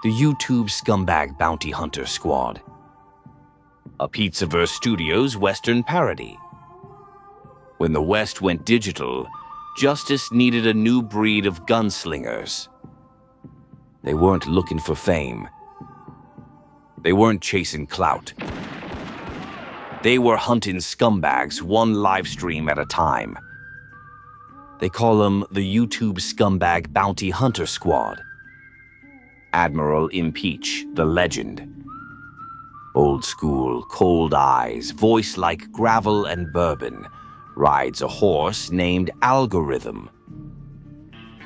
The YouTube Scumbag Bounty Hunter Squad. A Pizzaverse Studios Western parody. When the West went digital, justice needed a new breed of gunslingers. They weren't looking for fame. They weren't chasing clout. They were hunting scumbags one live stream at a time. They call them the YouTube Scumbag Bounty Hunter Squad. Admiral Impeach, the legend. Old school, cold eyes, voice like gravel and bourbon, rides a horse named Algorithm.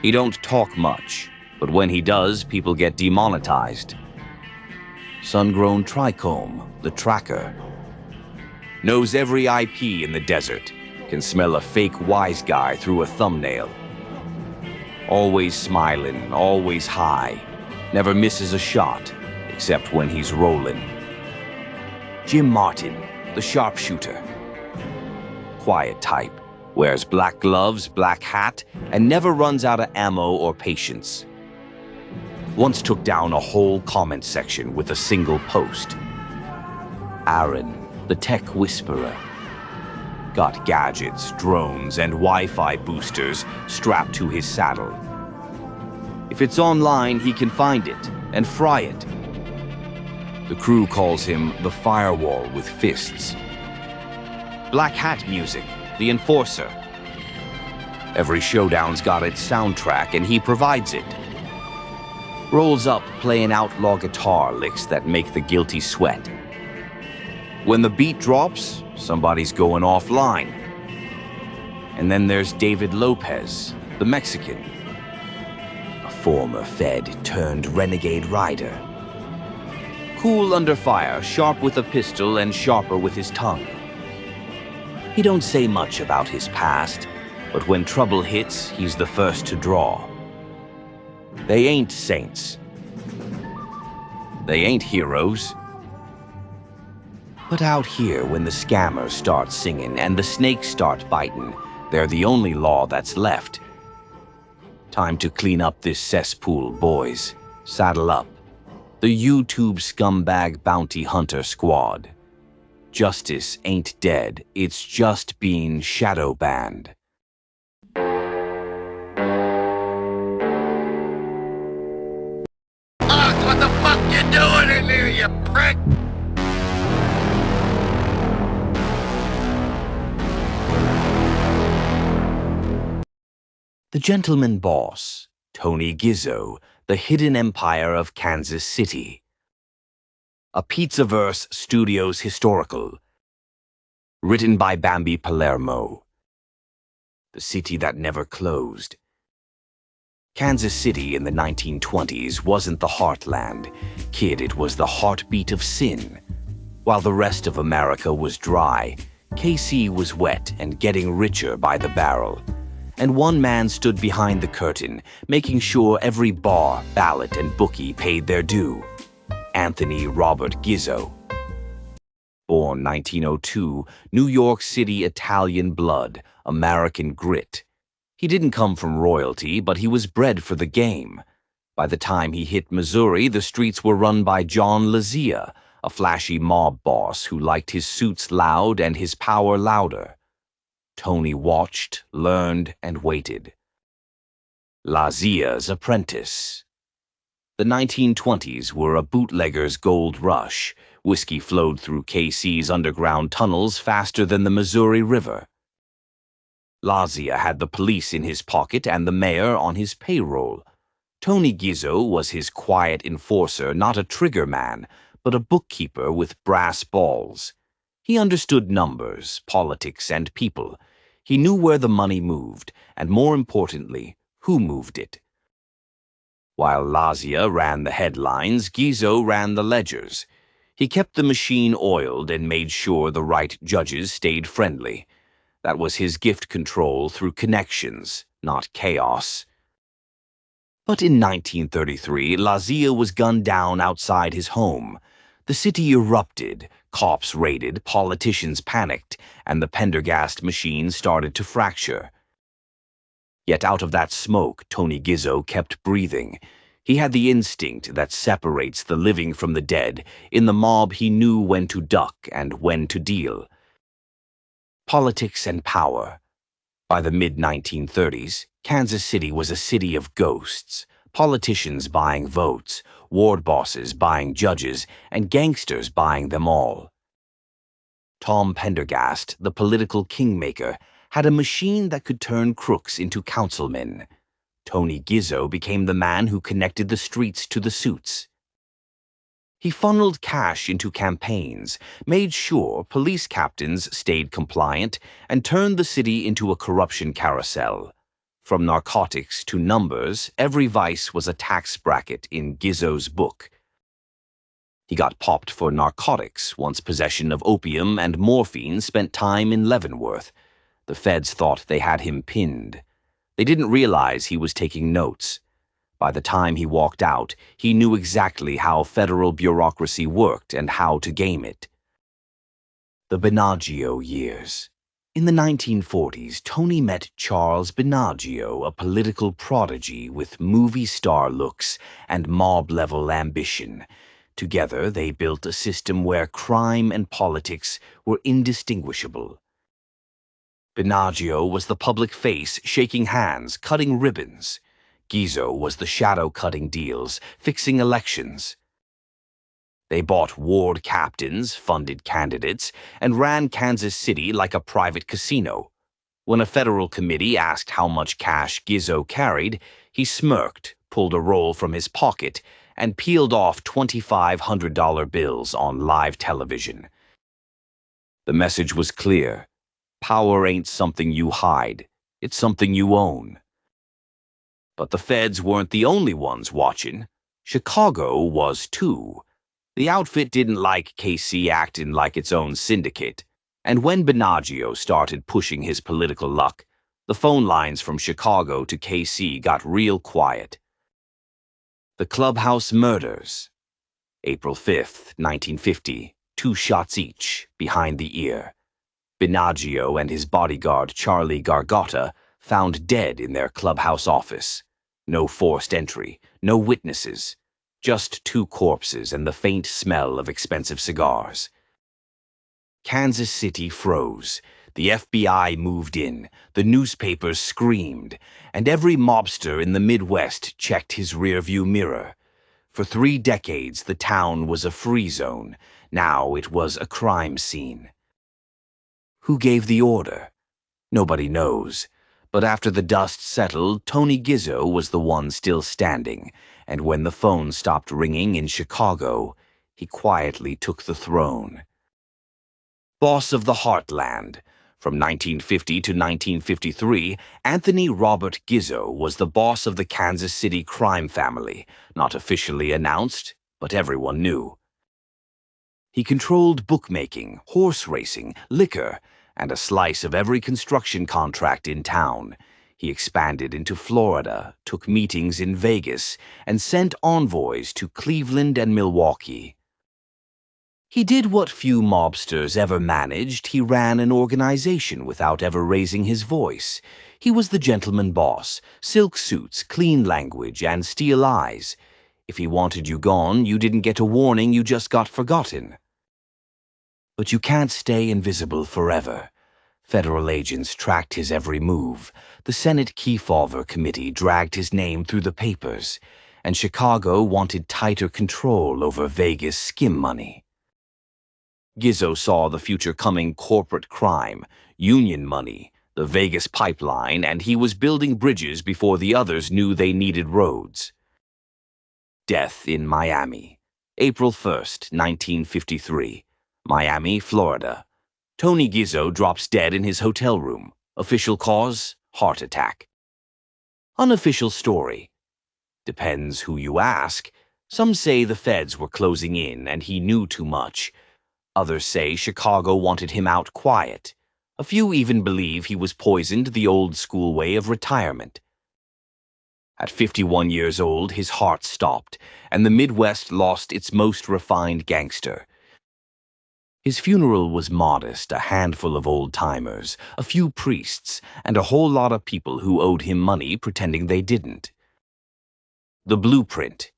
He don't talk much, but when he does, people get demonetized. Sun-grown trichome, the tracker. Knows every IP in the desert, can smell a fake wise guy through a thumbnail. Always smiling, always high, never misses a shot, except when he's rolling. Jim Martin, the sharpshooter. Quiet type, wears black gloves, black hat, and never runs out of ammo or patience. Once took down a whole comment section with a single post. Aaron, the tech whisperer. Got gadgets, drones, and Wi-Fi boosters strapped to his saddle. If it's online, he can find it and fry it. The crew calls him the firewall with fists. Black hat music, the enforcer. Every showdown's got its soundtrack and he provides it. Rolls up playing outlaw guitar licks that make the guilty sweat. When the beat drops, somebody's going offline. And then there's David Lopez, the Mexican. A former Fed turned renegade rider. Cool under fire, sharp with a pistol and sharper with his tongue. He don't say much about his past, but when trouble hits, he's the first to draw. They ain't saints. They ain't heroes. But out here, when the scammers start singing and the snakes start biting, they're the only law that's left. Time to clean up this cesspool, boys. Saddle up. The YouTube Scumbag Bounty Hunter Squad. Justice ain't dead, it's just being shadow banned. What the fuck you doing in there, you prick? The Gentleman Boss, Tony Gizzo, the Hidden Empire of Kansas City. A Pizzaverse Studios historical. Written by Bambi Palermo. The city that never closed. Kansas City in the 1920s wasn't the heartland. Kid, it was the heartbeat of sin. While the rest of America was dry, KC was wet and getting richer by the barrel. And one man stood behind the curtain, making sure every bar, ballot, and bookie paid their due. Anthony Robert Gizzo. Born 1902, New York City Italian blood, American grit. He didn't come from royalty, but he was bred for the game. By the time he hit Missouri, the streets were run by John Lazia, a flashy mob boss who liked his suits loud and his power louder. Tony watched, learned, and waited. Lazia's apprentice. The 1920s were a bootlegger's gold rush. Whiskey flowed through KC's underground tunnels faster than the Missouri River. Lazia had the police in his pocket and the mayor on his payroll. Tony Gizzo was his quiet enforcer, not a trigger man, but a bookkeeper with brass balls. He understood numbers, politics, and people. He knew where the money moved, and more importantly, who moved it. While Lazia ran the headlines, Gizzo ran the ledgers. He kept the machine oiled and made sure the right judges stayed friendly. That was his gift control through connections, not chaos. But in 1933, Lazia was gunned down outside his home. The city erupted, cops raided, politicians panicked, and the Pendergast machine started to fracture. Yet out of that smoke, Tony Gizzo kept breathing. He had the instinct that separates the living from the dead. In the mob, he knew when to duck and when to deal. Politics and power. By the mid-1930s, Kansas City was a city of ghosts. Politicians buying votes, ward bosses buying judges, and gangsters buying them all. Tom Pendergast, the political kingmaker, had a machine that could turn crooks into councilmen. Tony Gizzo became the man who connected the streets to the suits. He funneled cash into campaigns, made sure police captains stayed compliant, and turned the city into a corruption carousel. From narcotics to numbers, every vice was a tax bracket in Gizzo's book. He got popped for narcotics once possession of opium and morphine spent time in Leavenworth. The feds thought they had him pinned. They didn't realize he was taking notes. By the time he walked out, he knew exactly how federal bureaucracy worked and how to game it. The Binaggio years. In the 1940s, Tony met Charles Binaggio, a political prodigy with movie star looks and mob-level ambition. Together, they built a system where crime and politics were indistinguishable. Binaggio was the public face, shaking hands, cutting ribbons. Gizzo was the shadow cutting deals, fixing elections. They bought ward captains, funded candidates, and ran Kansas City like a private casino. When a federal committee asked how much cash Gizzo carried, he smirked, pulled a roll from his pocket, and peeled off $2,500 bills on live television. The message was clear. Power ain't something you hide. It's something you own. But the feds weren't the only ones watching. Chicago was too. The outfit didn't like KC acting like its own syndicate. And when Binaggio started pushing his political luck, the phone lines from Chicago to KC got real quiet. The Clubhouse Murders. April 5th, 1950, 2 shots each, behind the ear. Binaggio and his bodyguard Charlie Gargotta found dead in their clubhouse office. No forced entry, no witnesses, just 2 corpses and the faint smell of expensive cigars. Kansas City froze. The FBI moved in, the newspapers screamed, and every mobster in the Midwest checked his rearview mirror. For 3 decades, the town was a free zone. Now it was a crime scene. Who gave the order? Nobody knows. But after the dust settled, Tony Gizzo was the one still standing, and when the phone stopped ringing in Chicago, he quietly took the throne. Boss of the Heartland. From 1950 to 1953, Anthony Robert Gizzo was the boss of the Kansas City crime family, not officially announced, but everyone knew. He controlled bookmaking, horse racing, liquor, and a slice of every construction contract in town. He expanded into Florida, took meetings in Vegas, and sent envoys to Cleveland and Milwaukee. He did what few mobsters ever managed. He ran an organization without ever raising his voice. He was the gentleman boss, silk suits, clean language, and steel eyes. If he wanted you gone, you didn't get a warning, you just got forgotten. But you can't stay invisible forever. Federal agents tracked his every move. The Senate Kefauver Committee dragged his name through the papers, and Chicago wanted tighter control over Vegas skim money. Gizzo saw the future coming: corporate crime, union money, the Vegas pipeline, and he was building bridges before the others knew they needed roads. Death in Miami. April 1st, 1953. Miami, Florida. Tony Gizzo drops dead in his hotel room. Official cause: heart attack. Unofficial story. Depends who you ask. Some say the feds were closing in and he knew too much. Others say Chicago wanted him out quiet. A few even believe he was poisoned the old school way of retirement. At 51 years old, his heart stopped, and the Midwest lost its most refined gangster. His funeral was modest: a handful of old-timers, a few priests, and a whole lot of people who owed him money pretending they didn't. The blueprint.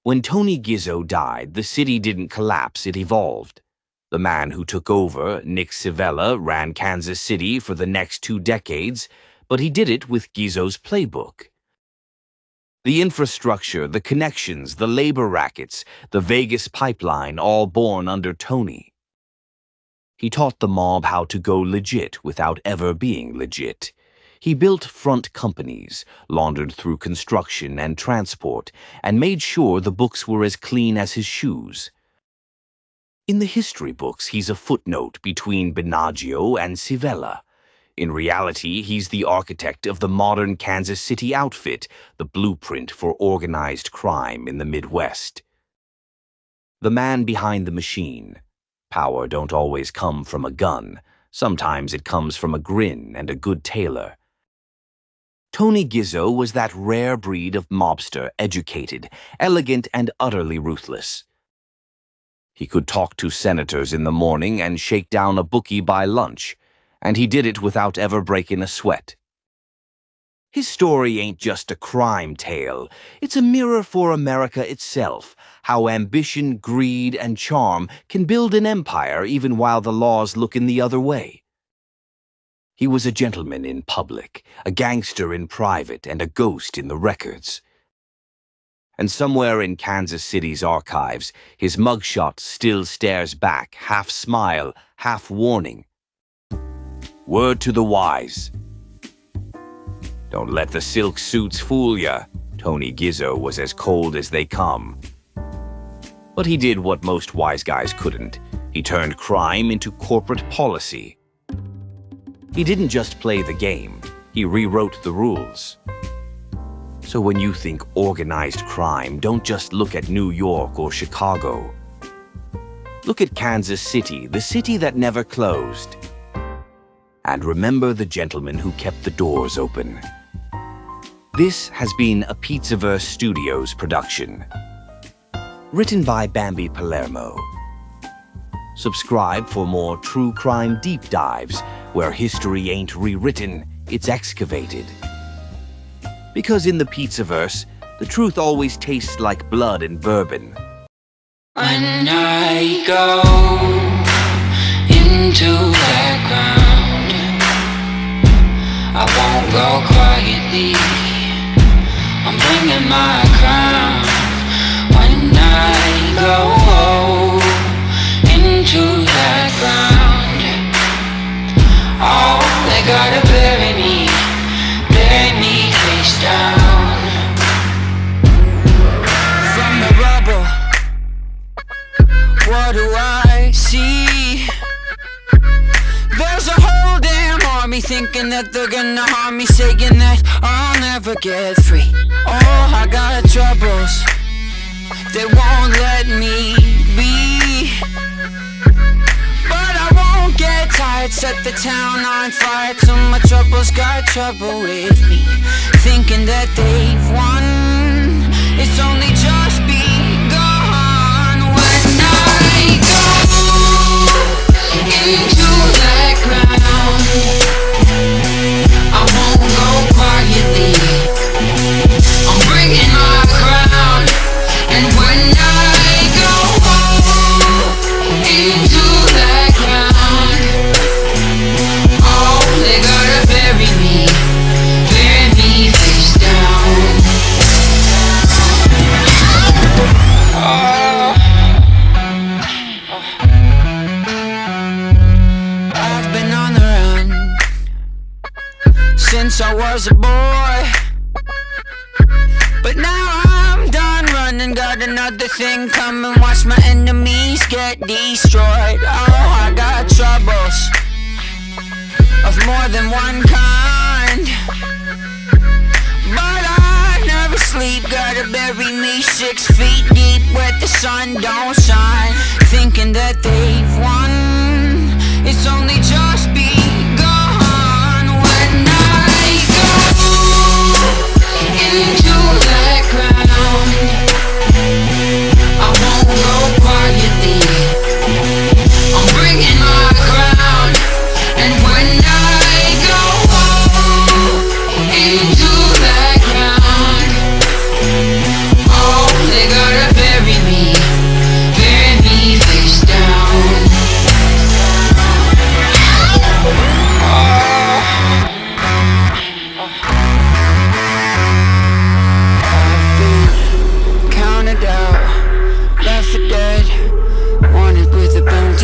When Tony Gizzo died, the city didn't collapse, it evolved. The man who took over, Nick Civella, ran Kansas City for the next 2 decades, but he did it with Gizzo's playbook. The infrastructure, the connections, the labor rackets, the Vegas pipeline, all born under Tony. He taught the mob how to go legit without ever being legit. He built front companies, laundered through construction and transport, and made sure the books were as clean as his shoes. In the history books, he's a footnote between Binaggio and Civella. In reality, he's the architect of the modern Kansas City outfit, the blueprint for organized crime in the Midwest. The man behind the machine. Power don't always come from a gun. Sometimes it comes from a grin and a good tailor. Tony Gizzo was that rare breed of mobster, educated, elegant, and utterly ruthless. He could talk to senators in the morning and shake down a bookie by lunch, and he did it without ever breaking a sweat. His story ain't just a crime tale. It's a mirror for America itself, how ambition, greed, and charm can build an empire even while the laws look in the other way. He was a gentleman in public, a gangster in private, and a ghost in the records. And somewhere in Kansas City's archives, his mugshot still stares back, half smile, half warning. Word to the wise. Don't let the silk suits fool ya. Tony Gizzo was as cold as they come. But he did what most wise guys couldn't. He turned crime into corporate policy. He didn't just play the game, he rewrote the rules. So when you think organized crime, don't just look at New York or Chicago. Look at Kansas City, the city that never closed. And remember the gentleman who kept the doors open. This has been a Pizzaverse Studios production. Written by Bambi Palermo. Subscribe for more true crime deep dives where history ain't rewritten, it's excavated. Because in the Pizzaverse, the truth always tastes like blood and bourbon. When I go into that ground, I won't go quietly. I'm bringing my crown. When I go into that ground, oh, they gotta bury me face down. From the rubble, what do I see? There's a whole damn army thinking that they're gonna harm me, saying that I'll never get free. Oh, I got troubles, they won't let me be. But I won't get tired, set the town on fire till my troubles got trouble with me. Thinking that they've won, it's only just begun. When I go into that ground, I won't go quietly. I'm bringing my crown. And when I go into that ground, oh, they gotta bury me face down. I've been on the run since I was a boy, but now I'm done running, got another thing coming. Watch my enemies get destroyed. Oh, I got troubles of more than one kind, but I never sleep. Gotta bury me 6 feet deep where the sun don't shine. Thinking that they've won, it's only just begun. When I go into that ground, I won't go quietly. I'm bringing my crown. And when I go into that ground,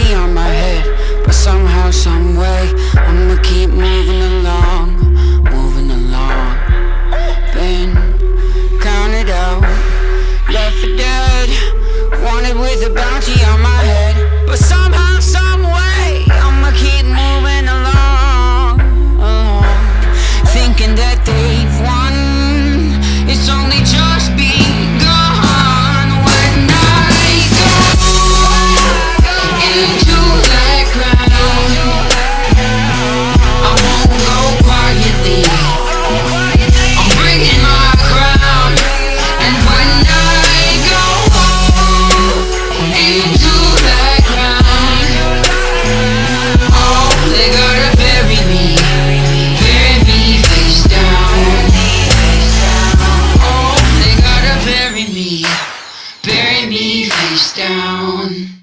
bounty on my head, but somehow, someway, I'ma keep moving along, moving along. Been counted out, left for dead, wanted with a bounty on my head, but somehow, someway, I'ma keep moving along, along. Thinking that they've won, it's only just begun. When I go into that ground, I won't go quietly, I'm bringing my crown. And when I go into that ground, oh, they gotta bury me face down. Oh, they gotta bury me face down.